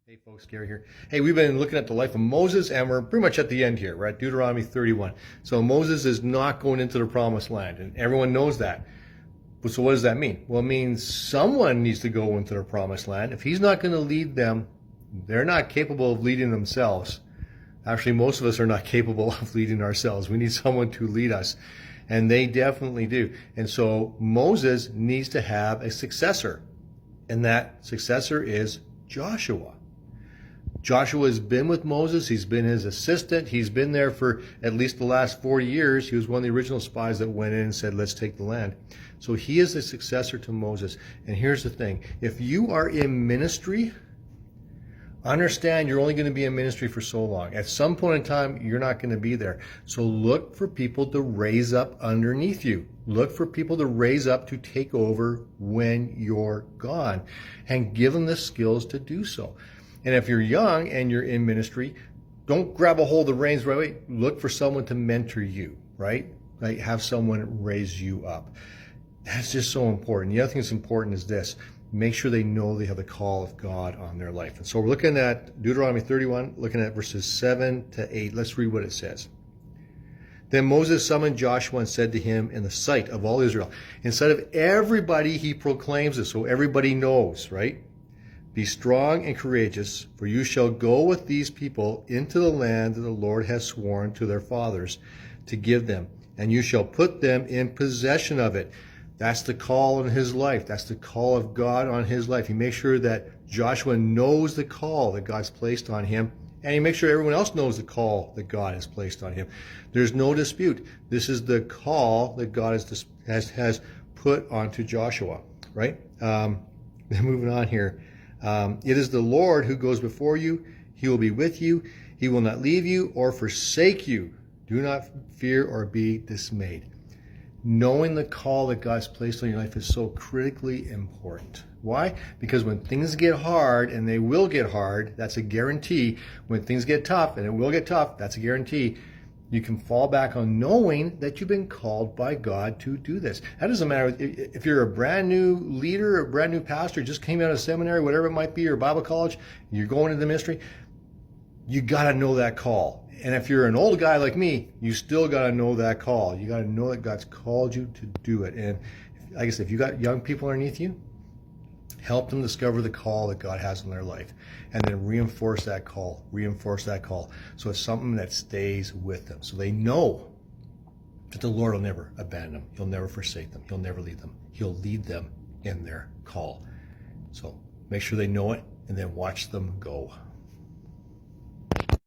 Hey folks, Gary here. Hey, we've been looking at the life of Moses and we're pretty much at the end here. We're at Deuteronomy 31. So Moses is not going into the promised land and everyone knows that. But so what does that mean? Well, it means someone needs to go into the promised land. If he's not going to lead them, they're not capable of leading themselves. Actually, most of us are not capable of leading ourselves. We need someone to lead us. And they definitely do. And so Moses needs to have a successor. And that successor is Joshua. Joshua has been with Moses. He's been his assistant. He's been there for at least the last 40 years. He was one of the original spies that went in and said, let's take the land. So he is the successor to Moses. And here's the thing. If you are in ministry, understand you're only going to be in ministry for so long. At some point in time, you're not going to be there. So look for people to raise up underneath you. Look for people to raise up to take over when you're gone and give them the skills to do so. And if you're young and you're in ministry, don't grab a hold of the reins right away. Look for someone to mentor you, right? Like have someone raise you up. That's just so important. The other thing that's important is this. Make sure they know they have the call of God on their life. And so we're looking at Deuteronomy 31, looking at verses 7 to 8. Let's read what it says. Then Moses summoned Joshua and said to him in the sight of all Israel, in sight of everybody he proclaims this, so everybody knows, right? Be strong and courageous, for you shall go with these people into the land that the Lord has sworn to their fathers to give them, and you shall put them in possession of it. That's the call on his life. That's the call of God on his life. He makes sure that Joshua knows the call that God's placed on him, and he makes sure everyone else knows the call that God has placed on him. There's no dispute. This is the call that God has put onto Joshua, right? Moving on here. It is the Lord who goes before you. He will be with you. He will not leave you or forsake you. Do not fear or be dismayed. Knowing the call that God's placed on your life is so critically important. Why? Because when things get hard, and they will get hard, that's a guarantee. When things get tough, and it will get tough, that's a guarantee. You can fall back on knowing that you've been called by God to do this. That doesn't matter if you're a brand new leader, a brand new pastor, just came out of seminary, whatever it might be, or Bible college, you're going into the ministry, you got to know that call. And if you're an old guy like me, you still got to know that call. You got to know that God's called you to do it. And like I said, if you got young people underneath you, help them discover the call that God has in their life, and then reinforce that call, so it's something that stays with them, so they know that the Lord will never abandon them. He'll never forsake them. He'll never leave them. He'll lead them in their call. So make sure they know it, and then watch them go.